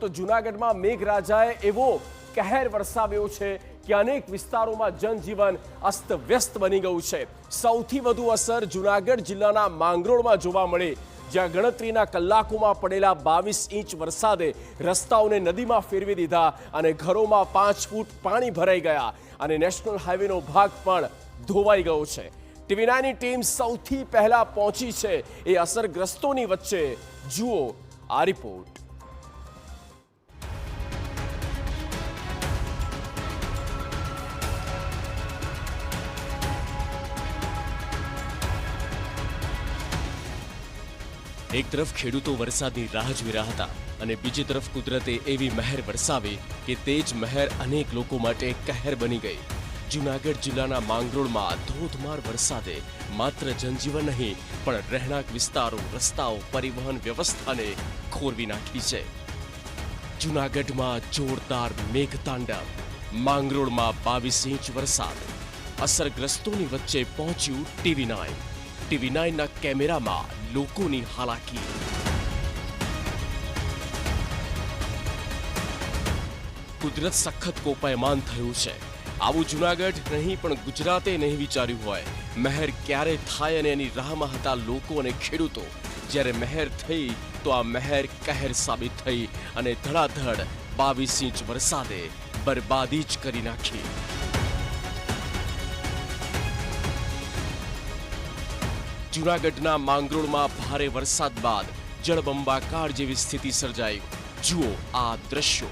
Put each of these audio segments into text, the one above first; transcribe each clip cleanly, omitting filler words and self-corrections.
તો જૂનાગઢમાં મેઘરાજાએ એવો કહેર વરસાવ્યો છે કે અનેક વિસ્તારોમાં જનજીવન અસ્તવ્યસ્ત બની ગયું છે। સૌથી વધુ અસર જૂનાગઢ જિલ્લાના માંગરોળમાં જોવા મળી, જ્યાં ગણતરીના કલાકોમાં પડેલા 22 ઇંચ વરસાદે રસ્તાઓને નદીમાં ફેરવી દીધા અને ઘરોમાં 5 ફૂટ પાણી ભરાઈ ગયા અને નેશનલ હાઈવેનો ભાગ પણ ધોવાઈ ગયો છે। TV9ની ટીમ સૌથી પહેલા પહોંચી છે એ અસરગ્રસ્તોની વચ્ચે। જુઓ આ રિપોર્ટ। એક તરફ ખેડૂતો વરસાદની રાહ જોઈ રહ્યા હતા અને બીજી તરફ કુદરતે એવી મહેર વરસાવી કે તે જ મહેર અનેક લોકો માટે કહેર બની ગઈ। જૂનાગઢ જિલ્લાના માંગરોળમાં ધોધમાર વરસાદે માત્ર જનજીવન નહીં પણ રહેણાંક વિસ્તારો, રસ્તાઓ, પરિવહન વ્યવસ્થાને ખોરવી નાખી છે। જૂનાગઢમાં જોરદાર મેઘતાંડવ, માંગરોળમાં 22 ઇંચ વરસાદ। અસરગ્રસ્તોની વચ્ચે પહોંચ્યું TV9। TV9ના કેમેરામાં લોકોની હાલાકી। કુદરત સખત કોપાયમાન થયું છે। આવું જૂનાગઢ નહીં પણ ગુજરાતે નહીં વિચાર્યું હોય। મહેર ક્યારે થાય અને એની રાહમાં હતા લોકો અને ખેડૂતો। જ્યારે મહેર થઈ તો આ મહેર કહેર સાબિત થઈ અને ધડાધડ 22 ઇંચ વરસાદે બરબાદી જ કરી નાખી। જૂનાગઢના માંગરોળમાં ભારે વરસાદ બાદ જળબંબાકાર જેવી સ્થિતિ સર્જાઈ। જુઓ આ દ્રશ્યો।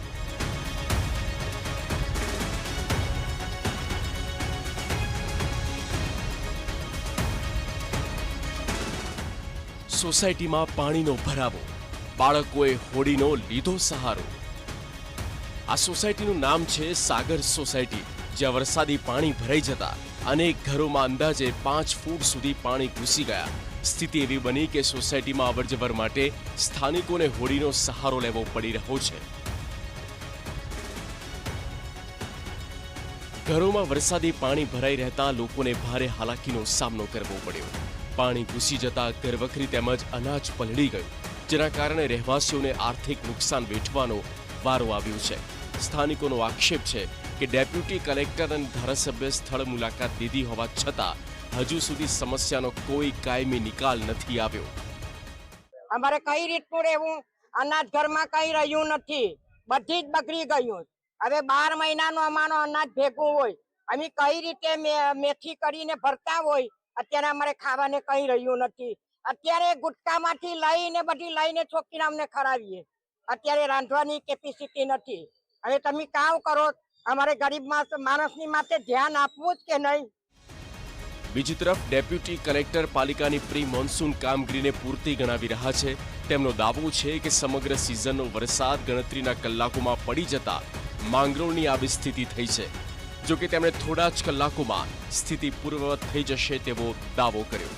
સોસાયટીમાં પાણીનો ભરાવો, બાળકોએ હોડીનો લીધો સહારો। આ સોસાયટીનું નામ છે સાગર સોસાયટી, જ્યાં વરસાદી પાણી ભરાઈ જતા અનેક ઘરોમાં અંદાજે 5 ફૂટ સુધી પાણી ઘૂસી ગયા। સ્થિતિ એવી બની કે સોસાયટીમાં અવરજવર માટે સ્થાનિકોને હોડીનો સહારો લેવો પડી રહ્યો છે। ઘરોમાં વરસાદી પાણી ભરાઈ રહેતા લોકોને ભારે હાલાકીનો સામનો કરવો પડ્યો। પાણી ઘૂસી જતા ઘરવખરી તેમજ અનાજ પલળી ગયું, જેના કારણે રહેવાસીઓને આર્થિક નુકસાન વેઠવાનો વારો આવ્યો છે। સ્થાનિકોનો આક્ષેપ છે કે ડેપ્યુટી કલેક્ટર અને ધારાસભ્ય સ્થળ મુલાકાત લીધી હોવા છતાં હજુ સુધી સમસ્યાનો કોઈ કાયમી નિકાલ નથી આવ્યો। અમારે કઈ રીતનું રહેવું, અનાજ ઘરમાં કઈ રહ્યું નથી, બધી જ બગડી ગયું। હવે 12 મહિનાનું અમારો અનાજ ભેગું હોય, અમે કઈ રીતે મેથી કરીને ભરતા હોય, અત્યારે અમારે ખાવાને કઈ રહ્યું નથી। અત્યારે ગુટકામાંથી લઈને બધી લઈને ચોકીને અમને ખરાવીએ। અત્યારે રાંધવાની કેપેસિટી નથી। હવે તમે કામ કરો, અમારે ગરીબ માણસની માટે ધ્યાન આપવું જ કે નહીં। બીજી તરફ ડેપ્યુટી કલેક્ટર પાલિકાની પ્રી મોન્સૂન કામગીરીને પૂરતી ગણાવી રહ્યા છે। તેમનો દાવો છે કે સમગ્ર સિઝનનો વરસાદ ગણતરીના કલાકોમાં પડી જતા માંગરોળની આવી સ્થિતિ થઈ છે। જો કે તેમણે થોડા જ કલાકોમાં સ્થિતિ પૂર્વવત થઈ જશે તેવો દાવો કર્યો।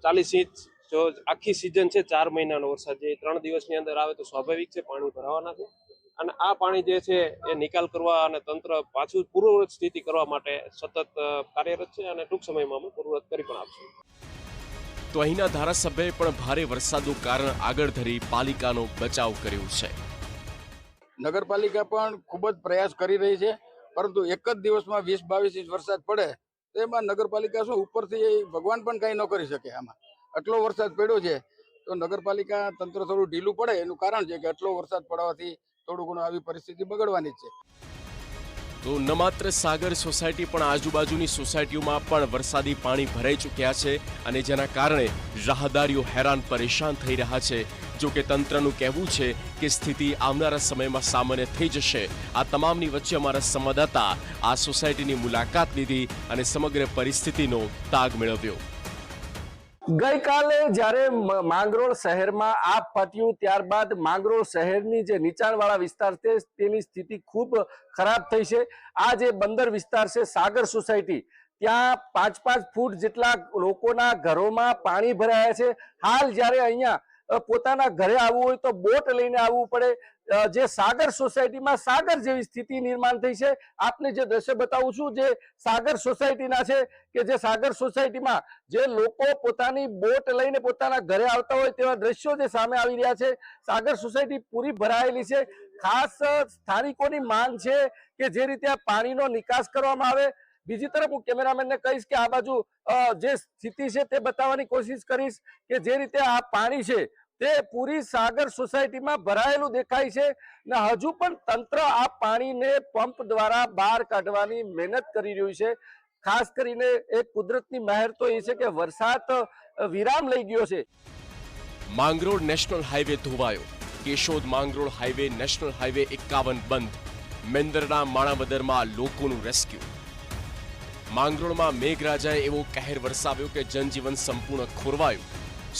40 ઇંચ જો આખી સિઝન છે, 4 મહિનાનો વરસાદ જે 3 દિવસની અંદર આવે તો સ્વાભાવિક છે પાણી ભરાવાના છે અને આ પાણી જે છે એ નિકાલ કરવા અને તંત્ર પાછું પૂર્વવત સ્થિતિ કરવા માટે સતત કાર્યરત છે અને ટૂંક સમયમાં અમે પૂર્વવત કરી પણ આપશું। તો અહીંના ધારાસભ્યએ પણ ભારે વરસાદનું કારણ આગળ ધરી પાલિકાનો બચાવ કર્યો છે। નગરપાલિકા પણ ખૂબ જ પ્રયાસ કરી રહી છે, પરંતુ એક જ દિવસમાં 20-22 ઇંચ વરસાદ પડે તો એમાં નગરપાલિકા શું ઉપરથી ભગવાન પણ કંઈ ન કરી શકે। આમાં આટલો વરસાદ પડ્યો છે તો નગરપાલિકા તંત્ર થોડું ઢીલું પડે એનું કારણ છે કે આટલો વરસાદ પડવાથી થોડું ઘણું આવી પરિસ્થિતિ બગડવાની જ છે। તો ન માત્ર સાગર સોસાયટી પણ આજુબાજુની સોસાયટીઓમાં પણ વરસાદી પાણી ભરાઈ ચૂક્યા છે અને જેના કારણે રાહદારીઓ હેરાન પરેશાન થઈ રહ્યા છે। જો કે તંત્રનું કહેવું છે કે સ્થિતિ આવનારા સમયમાં સામાન્ય થઈ જશે। આ તમામની વચ્ચે અમારા સંવાદદાતા આ સોસાયટીની મુલાકાત લીધી અને સમગ્ર પરિસ્થિતિનો તાગ મેળવ્યો। ગઈકાલે જ્યારે માંગરોળ શહેરમાં આગ ફાટ્યું ત્યારબાદ માંગરોળ શહેરની જે નીચાણવાળા વિસ્તાર છે તેની સ્થિતિ ખૂબ ખરાબ થઈ છે। આ જે બંદર વિસ્તાર છે સાગર સોસાયટી, ત્યાં 5-5 ફૂટ જેટલા લોકોના ઘરોમાં પાણી ભરાયા છે। હાલ જ્યારે અહીંયા પોતાના ઘરે આવવું હોય તો બોટ લઈને આવવું પડે. જે સાગર સોસાયટીમાં સાગર જેવી સ્થિતિ નિર્માણ થઈ છે. આપને જે દ્રશ્ય બતાવું છું જે સાગર સોસાયટીના છે કે જે સાગર સોસાયટીમાં જે લોકો પોતાની બોટ લઈને પોતાના ઘરે આવતા હોય તેવા દ્રશ્યો જે સામે આવી રહ્યા છે. સાગર સોસાયટી પૂરી ભરાયેલી છે. ખાસ સ્થાનિકોની માંગ છે કે જે રીતે આ પાણીનો નિકાસ કરવામાં આવે. બીજી તરફ હું કેમેરામેનને કહીશ કે આ બાજુ જે સ્થિતિ છે તે બતાવવાની કોશિશ કરીશ કે જે રીતે આ પાણી છે તે પૂરી સાગર સોસાયટીમાં ભરાયેલું દેખાય છે ને હજુ પણ તંત્ર આ પાણીને પંપ દ્વારા બહાર કાઢવાની મહેનત કરી રહ્યું છે. ખાસ કરીને એક કુદરતની મહેર તો એ છે કે વરસાદ વિરામ લઈ ગયો છે. માંગરોળ નેશનલ હાઈવે ધોવાયો. Keshod Mangrol highway national highway 51 બંધ. મેંદરડા માણાવદરમાં લોકોનું રેસ્ક્યુ. માંગરોળમાં મેઘરાજાએ એવો કહેર વરસાવ્યો કે જનજીવન સંપૂર્ણ ખોરવાયું.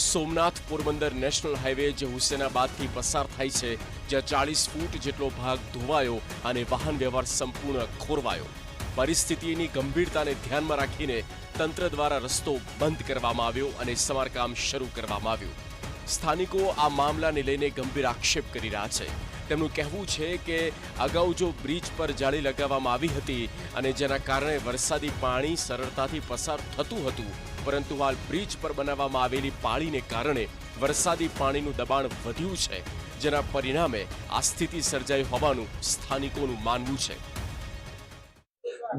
સોમનાથ પોરબંદર નેશનલ હાઈવે જે હુસેનાબાદથી પસાર થાય છે જ્યાં 40 ફૂટ જેટલો ભાગ ધોવાયો અને વાહન વ્યવહાર સંપૂર્ણ ખોરવાયો. પરિસ્થિતિની ગંભીરતાને ધ્યાનમાં રાખીને તંત્ર દ્વારા રસ્તો બંધ કરવામાં આવ્યો અને સમારકામ શરૂ કરવામાં આવ્યું. સ્થાનિકો આ મામલાને લઈને ગંભીર આક્ષેપ કરી રહ્યા છે. તેમનું કહેવું છે કે અગાઉ જો બ્રિજ પર જાળી લગાવવામાં આવી હતી અને જેના કારણે વરસાદી પાણી સરળતાથી પસાર થતું હતું, પરંતુ હાલ બ્રિજ પર બનાવવામાં આવેલી પાળીને કારણે વરસાદી પાણીનું દબાણ વધ્યું છે, જેના પરિણામે આ સ્થિતિ સર્જાઈ હોવાનું સ્થાનિકોનું માનવું છે.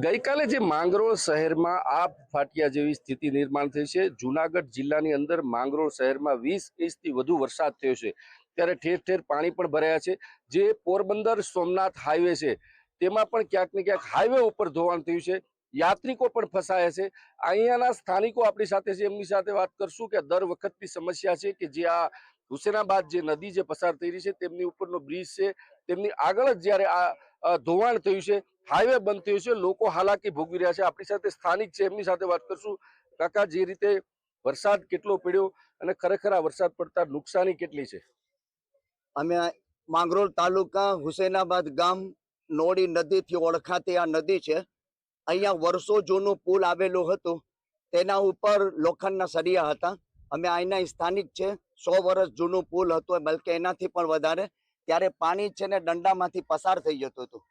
ગઈકાલે જે માંગરોળ શહેરમાં આબ ફાટ્યા જેવી સ્થિતિ નિર્માણ થઈ છે. જુનાગઢ જિલ્લાની અંદર માંગરોળ શહેરમાં 20 ઇંચથી વધુ વરસાદ થયો છે. ત્યારે ઠેર ઠેર પાણી પણ ભરાયા છે. જે પોરબંદર સોમનાથ હાઈવે છે તેમાં પણ ક્યાંક ને ક્યાંક હાઈવે ઉપર ધોવાણ થયું છે. યાત્રિકો પણ ફસાયા છે. અહીંયાના સ્થાનિકો આપણી સાથે છે, એમની સાથે વાત કરશું કે દર વખતની સમસ્યા છે કે જે આ હુસેનાબાદ જે નદી જે પસાર થઈ રહી છે તેમની ઉપરનો બ્રિજ છે તેમની આગળ જ જ્યારે આ ધોવાણ થયું છે, હાઈવે બંધ થયું છે, લોકો હાલાકી ભોગવી રહ્યા છે. આપણી સાથે સ્થાનિક છે, એમની સાથે વાત કરશું. કાકા, જે રીતે વરસાદ કેટલો પડ્યો અને ખરેખર આ વરસાદ પડતા નુકસાની કેટલી છે? અમે માંગરોળ તાલુકા હુસેનાબાદ ગામ નોડી નદીથી ઓળખાતી આ નદી છે. અહીંયા વર્ષો જૂનું પુલ આવેલું હતું, તેના ઉપર લોખંડના સળિયા હતા. અમે અહીંના સ્થાનિક છે. 100 વર્ષ જૂનું પુલ હતું, બલકે એનાથી પણ વધારે. ત્યારે પાણી છે ને દંડામાંથી પસાર થઈ જતું હતું.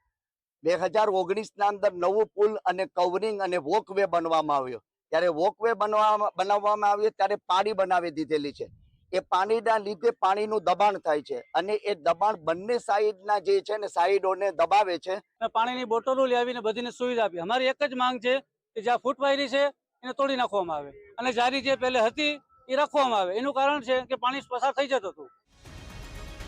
2019ના અંદર નવું પુલ અને કવરિંગ અને વોકવે બનવામાં આવ્યો. ત્યારે વોકવે બનાવવામાં આવ્યો ત્યારે પાળી બનાવી દીધેલી છે. એ પાણીના લીધે પાણીનું દબાણ થાય છે અને એ દબાણ બંને સાઈડના જે છે ને સાઈડોને દબાવે છે. પાણીની બોટલો લાવીને બધીને સુવિધા આપી. અમારી એક જ માંગ છે કે જ્યાં ફૂટવાયરી છે એને તોડી નાખવામાં આવે અને જારી જે પહેલે હતી એ રાખવામાં આવે. એનું કારણ છે કે પાણી પસાર થઈ જતું હતું.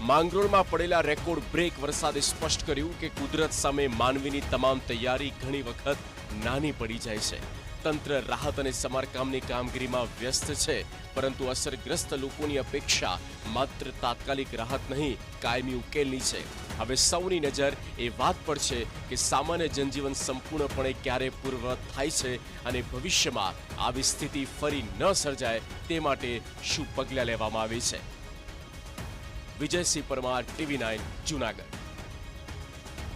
માંગરોળમાં પડેલા રેકોર્ડ બ્રેક વરસાદે સ્પષ્ટ કર્યું કે કુદરત સામે માનવીની તમામ તૈયારી ઘણી વખત નાની પડી જાય છે. તંત્ર રાહત અને સમારકામની કામગીરીમાં વ્યસ્ત છે, પરંતુ અસરગ્રસ્ત લોકોની અપેક્ષા માત્ર તાત્કાલિક રાહત નહીં, કાયમી ઉકેલની છે. હવે સૌની નજર એ વાત પર છે કે સામાન્ય જનજીવન સંપૂર્ણપણે ક્યારે પૂર્વવત થાય છે અને ભવિષ્યમાં આવી સ્થિતિ ફરી ન સર્જાય તે માટે શું પગલાં લેવામાં આવે છે. વિજયસિંહ પરમાર, TV9, જૂનાગઢ.